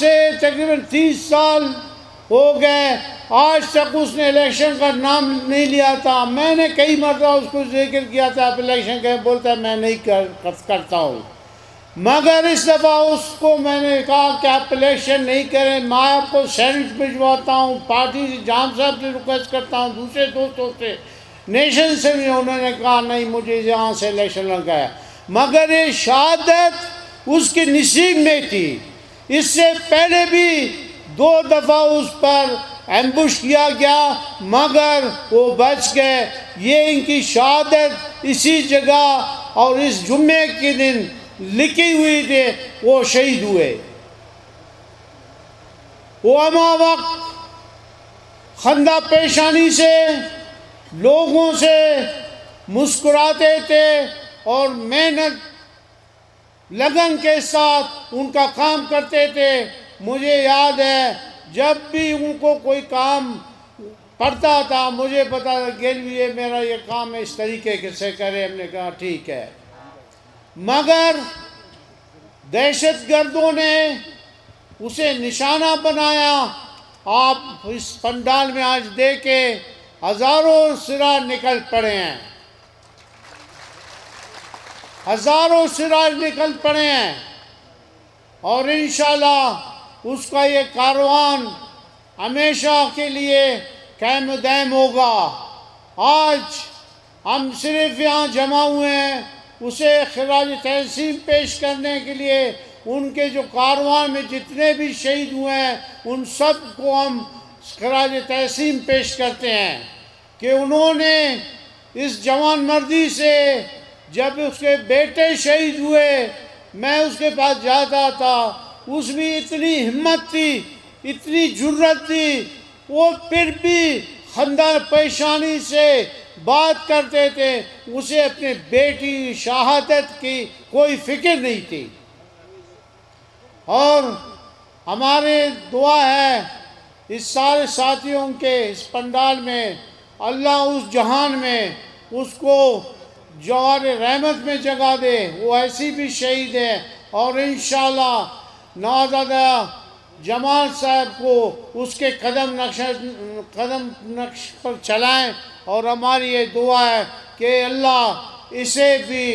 سے تقریباً 30 سال ہو گئے، آج تک اس نے الیکشن کا نام نہیں لیا تھا۔ میں نے کئی مرتبہ اس کو ذکر کیا تھا آپ الیکشن کے، بولتا ہے میں نہیں کرتا ہوں۔ مگر اس دفعہ اس کو میں نے کہا کہ آپ الیکشن نہیں کریں، میں آپ کو سینٹ بھجواتا ہوں، پارٹی سے جام صاحب سے ریکویسٹ کرتا ہوں، دوسرے دوستوں سے، نیشن سے بھی انہوں نے کہا نہیں مجھے یہاں سے الیکشن لگا ہے۔ مگر یہ شہادت اس کی نصیب میں تھی۔ اس سے پہلے بھی 2 دفعہ اس پر ایمبوش کیا گیا مگر وہ بچ گئے۔ یہ ان کی شہادت اسی جگہ اور اس جمعے کے دن لکھی ہوئی تھی، وہ شہید ہوئے۔ وہ ہمہ وقت خندہ پیشانی سے لوگوں سے مسکراتے تھے اور محنت لگن کے ساتھ ان کا کام کرتے تھے۔ مجھے یاد ہے جب بھی ان کو کوئی کام پڑتا تھا مجھے پتا تھا گیلوی میرا یہ کام اس طریقے سے کرے، ہم نے کہا ٹھیک ہے۔ مگر دہشت گردوں نے اسے نشانہ بنایا۔ آپ اس پنڈال میں آج دیکھیں ہزاروں سراج نکل پڑے ہیں، ہزاروں سراج نکل پڑے ہیں، اور انشاءاللہ اس کا یہ کاروان ہمیشہ کے لیے قائم و دائم ہوگا۔ آج ہم صرف یہاں جمع ہوئے ہیں اسے خراج تحسین پیش کرنے کے لیے۔ ان کے جو کاروان میں جتنے بھی شہید ہوئے ہیں ان سب کو ہم خراج تحسین پیش کرتے ہیں کہ انہوں نے اس جوان مردی سے، جب اس کے بیٹے شہید ہوئے میں اس کے پاس جاتا تھا، اس میں اتنی ہمت تھی، اتنی جرت تھی، وہ پھر بھی خندہ پیشانی سے بات کرتے تھے۔ اسے اپنے بیٹی شہادت کی کوئی فکر نہیں تھی۔ اور ہمارے دعا ہے اس سارے ساتھیوں کے اس پنڈال میں اللہ اس جہان میں اس کو جوار رحمت میں جگہ دے، وہ ایسی بھی شہید ہے۔ اور انشاءاللہ نوزادہ جمال صاحب کو اس کے قدم نقش پر چلائیں، اور ہماری یہ دعا ہے کہ اللہ اسے بھی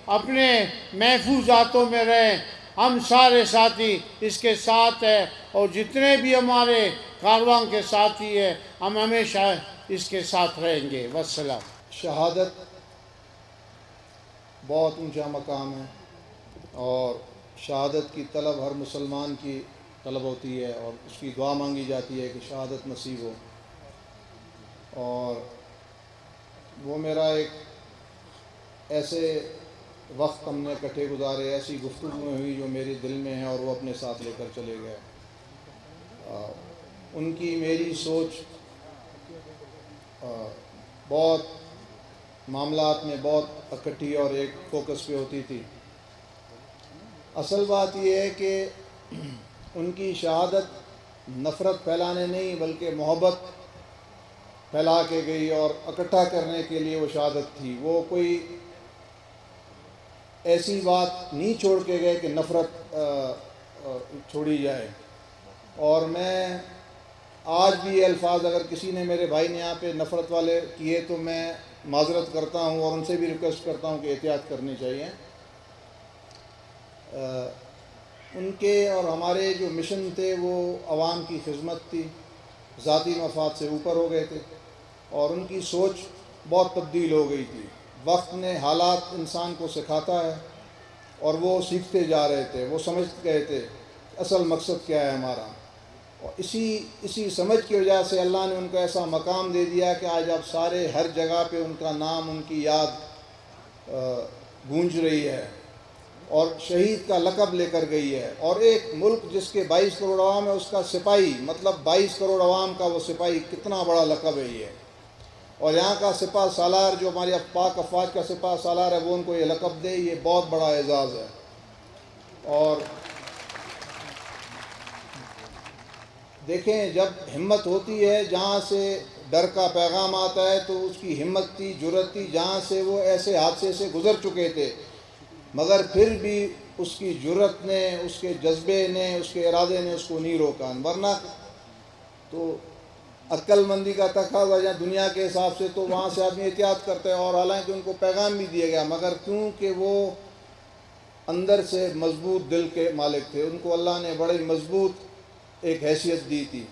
اپنے محفوظ ہاتھوں میں رہیں۔ ہم سارے ساتھی اس کے ساتھ ہیں، اور جتنے بھی ہمارے کاروان کے ساتھی ہیں ہم ہمیشہ اس کے ساتھ رہیں گے۔ والسلام۔ شہادت بہت اونچا مقام ہے، اور شہادت کی طلب ہر مسلمان کی طلب ہوتی ہے، اور اس کی دعا مانگی جاتی ہے کہ شہادت نصیب ہو۔ اور وہ میرا ایک ایسے وقت ہم نے اکٹھے گزارے، ایسی گفتگویں ہوئی جو میرے دل میں ہیں، اور وہ اپنے ساتھ لے کر چلے گئے۔ ان کی میری سوچ بہت معاملات میں بہت اکٹھی اور ایک فوکس پہ ہوتی تھی۔ اصل بات یہ ہے کہ ان کی شہادت نفرت پھیلانے نہیں بلکہ محبت پھیلا کے گئی، اور اکٹھا کرنے کے لیے وہ شہادت تھی۔ وہ کوئی ایسی بات نہیں چھوڑ کے گئے کہ نفرت چھوڑی جائے۔ اور میں آج بھی یہ الفاظ اگر کسی نے میرے بھائی نے یہاں پہ نفرت والے کیے تو میں معذرت کرتا ہوں، اور ان سے بھی ریکویسٹ کرتا ہوں کہ احتیاط کرنی چاہیے۔ ان کے اور ہمارے جو مشن تھے وہ عوام کی خدمت تھی، ذاتی مفاد سے اوپر ہو گئے تھے، اور ان کی سوچ بہت تبدیل ہو گئی تھی۔ وقت نے حالات انسان کو سکھاتا ہے، اور وہ سیکھتے جا رہے تھے، وہ سمجھ گئے تھے اصل مقصد کیا ہے ہمارا، اور اسی سمجھ کی وجہ سے اللہ نے ان کو ایسا مقام دے دیا کہ آج آپ سارے ہر جگہ پہ ان کا نام، ان کی یاد گونج رہی ہے، اور شہید کا لقب لے کر گئی ہے۔ اور ایک ملک جس کے 22 کروڑ عوام ہے اس کا سپاہی، مطلب 22 کروڑ عوام کا وہ سپاہی، کتنا بڑا لقب ہے یہ۔ اور یہاں کا سپاہ سالار جو ہماری پاک افواج کا سپاہ سالار ہے وہ ان کو یہ لقب دے، یہ بہت بڑا اعزاز ہے۔ اور دیکھیں جب ہمت ہوتی ہے، جہاں سے ڈر کا پیغام آتا ہے تو اس کی ہمت تھی، جرت تھی، جہاں سے وہ ایسے حادثے سے گزر چکے تھے۔ मगर फिर भी उसकी जुर्रत ने, उसके जज्बे ने, उसके इरादे ने उसको नहीं रोका। वरना तो अक्लमंदी का तकाज़ा या दुनिया के हिसाब से तो वहाँ से आदमी एहतियात करता है, और हालांकि उनको पैगाम भी दिया गया, मगर क्योंकि वो अंदर से मजबूत दिल के मालिक थे, उनको अल्लाह ने बड़ी मजबूत एक हैसियत दी थी।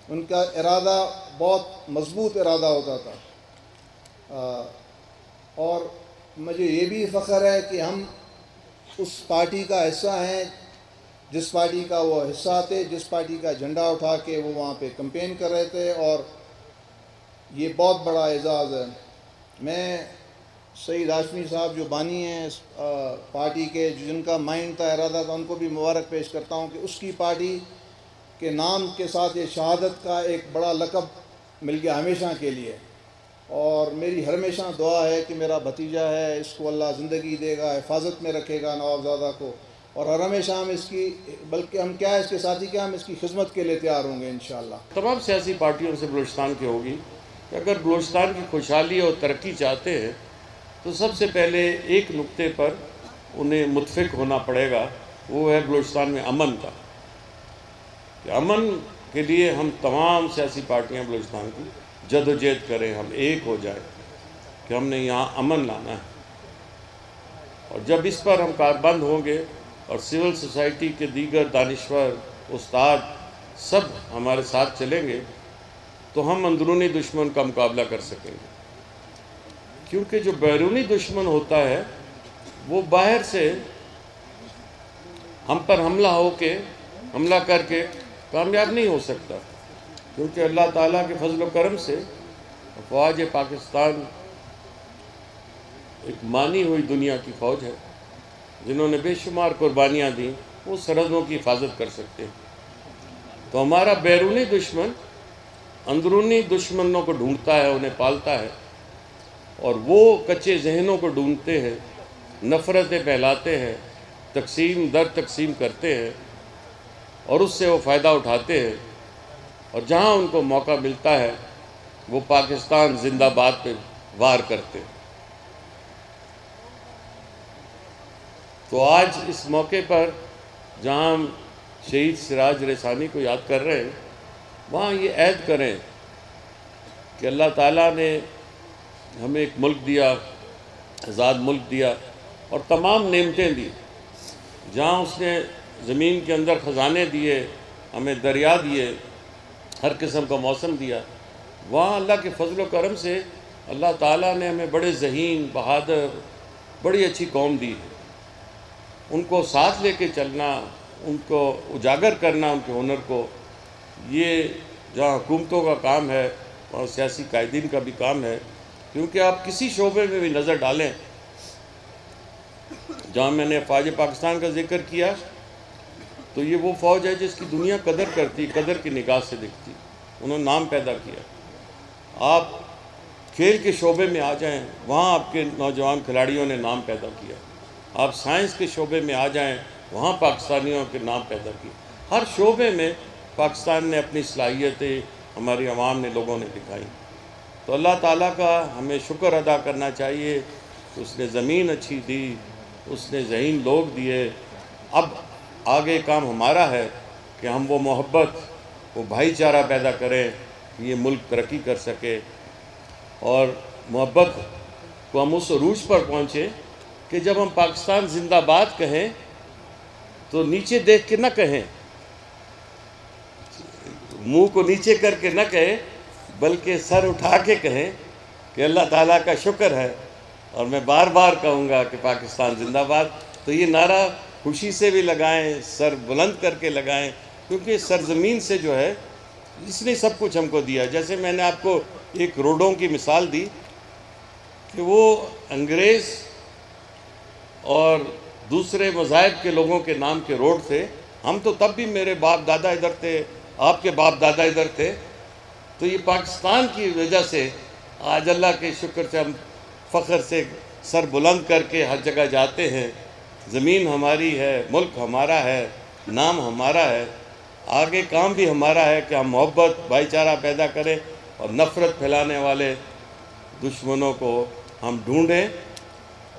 उनका इरादा बहुत मजबूत इरादा होता था। और मुझे ये भी फ़ख्र है कि हम उस पार्टी का हिस्सा हैं जिस पार्टी का वो हिस्सा थे, जिस पार्टी का झंडा उठा के वो वहाँ पे कैंपेन कर रहे थे, और ये बहुत बड़ा एजाज़ है। मैं सईद हाशमी साहब जो बानी हैं इस पार्टी के, जिनका माइंड था, इरादा था, उनको भी मुबारक पेश करता हूँ कि उसकी पार्टी के नाम के साथ ये शहादत का एक बड़ा लक़ब मिल गया हमेशा के लिए। और मेरी हमेशा दुआ है कि मेरा भतीजा है, इसको अल्लाह ज़िंदगी देगा, हिफाजत में रखेगा नवाबज़ादा को, और हर हमेशा हम इसकी, बल्कि हम क्या इसके साथी क्या, हम इसकी खिदमत के लिए तैयार होंगे इंशाअल्लाह। तमाम सियासी पार्टियों से बलूचिस्तान की होगी कि अगर बलूचिस्तान की खुशहाली और तरक्की चाहते हैं तो सबसे पहले एक नुक्ते पर उन्हें मुत्फिक होना पड़ेगा, वो है बलूचिस्तान में अमन का। कि अमन के लिए हम तमाम सियासी पार्टियां बलूचिस्तान की जदोजहद करें, हम एक हो जाए कि हमने यहाँ अमन लाना है। और जब इस पर हम कारबंद होंगे और सिविल सोसाइटी के दीगर दानिश्वर, उस्ताद सब हमारे साथ चलेंगे, तो हम अंदरूनी दुश्मन का मुकाबला कर सकेंगे। क्योंकि जो बैरूनी दुश्मन होता है वो बाहर से हम पर हमला करके कामयाब नहीं हो सकता, क्योंकि अल्लाह ताला के फजल व करम से फ़ौज पाकिस्तान एक मानी हुई दुनिया की फ़ौज है, जिन्होंने बेशुमार कुर्बानियाँ दी, वो सरहदों की हिफाजत कर सकते हैं। तो हमारा बैरूनी दुश्मन अंदरूनी दुश्मनों को ढूंढता है, उन्हें पालता है, और वो कच्चे जहनों को ढूंढते हैं, नफ़रतें फैलाते हैं, तकसीम दर तकसीम करते हैं, और उससे वो फ़ायदा उठाते हैं। और जहाँ उनको मौका मिलता है वो पाकिस्तान जिंदाबाद पे वार करते हैं। तो आज इस मौके पर जहाँ हम शहीद सिराज रेसानी को याद कर रहे हैं, वहाँ ये ऐद करें कि अल्लाह ताला ने हमें एक मुल्क दिया, आज़ाद मुल्क दिया, और तमाम नेमतें दी। जहाँ उसने ज़मीन के अंदर ख़जाने दिए, हमें दरिया दिए, हर किस्म का मौसम दिया, वहाँ अल्लाह के फजल व करम से अल्लाह ताला ने हमें बड़े ज़हीन, बहादुर, बड़ी अच्छी कौम दी है। उनको साथ लेके चलना, उनको उजागर करना, उनके हुनर को, ये जहाँ हुकूमतों का काम है वहाँ सियासी कायदीन का भी काम है। क्योंकि आप किसी शोबे में भी नज़र डालें, जहाँ मैंने फ़ौज पाकिस्तान का जिक्र किया, तो ये वो फ़ौज है जिसकी दुनिया कदर करती, कदर की निगाह से दिखती। उन्होंने नाम पैदा किया। आप खेल के शोबे में आ जाएं, वहाँ आपके नौजवान खिलाड़ियों ने नाम पैदा किया। आप साइंस के शोबे में आ जाएं, वहाँ पाकिस्तानियों के नाम पैदा किए। हर शोबे में पाकिस्तान ने अपनी सलाहियतें, हमारी आवाम ने, लोगों ने दिखाई। तो अल्लाह ताला का हमें शुक्र अदा करना चाहिए कि उसने ज़मीन अच्छी दी, उसने ज़हीन लोग दिए। अब आगे काम हमारा है कि हम वो मोहब्बत, वो भाईचारा पैदा करें कि ये मुल्क तरक्की कर सके, और मोहब्बत को हम उस अरूज पर पहुँचे कि जब हम पाकिस्तान जिंदाबाद कहें तो नीचे देख के न कहें, मुंह को नीचे करके न कहें, बल्कि सर उठा के कहें कि अल्लाह ताला का शुक्र है। और मैं बार बार कहूँगा कि पाकिस्तान जिंदाबाद। तो ये नारा खुशी से भी लगाएं, सर बुलंद करके लगाएं, क्योंकि सरजमीन से जो है इसने सब कुछ हमको दिया। जैसे मैंने आपको एक रोडों की मिसाल दी कि वो अंग्रेज़ और दूसरे मज़ाहिब के लोगों के नाम के रोड थे। हम तो तब भी, मेरे बाप दादा इधर थे, आपके बाप दादा इधर थे। तो ये पाकिस्तान की वजह से आज अल्लाह के शुक्र से हम फ़ख्र से सर बुलंद करके हर जगह जाते हैं। ज़मीन हमारी है, मुल्क हमारा है, नाम हमारा है। आगे काम भी हमारा है कि हम मोहब्बत, भाईचारा पैदा करें और नफ़रत फैलाने वाले दुश्मनों को हम ढूंढें,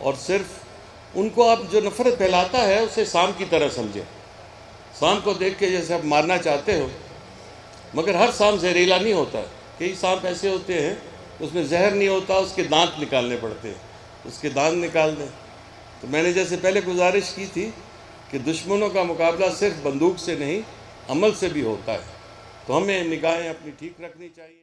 और सिर्फ़ ان کو آپ جو نفرت پھیلاتا ہے اسے سام کی طرح سمجھیں. سام کو دیکھ کے جیسے آپ مارنا چاہتے ہو، مگر ہر سام زہریلا نہیں ہوتا. کئی سانپ ایسے ہوتے ہیں اس میں زہر نہیں ہوتا، اس کے دانت نکالنے پڑتے ہیں، اس کے دانت نکال دیں. تو میں نے جیسے پہلے گزارش کی تھی کہ دشمنوں کا مقابلہ صرف بندوق سے نہیں، عمل سے بھی ہوتا ہے. تو ہمیں نگاہیں اپنی ٹھیک رکھنی چاہیے.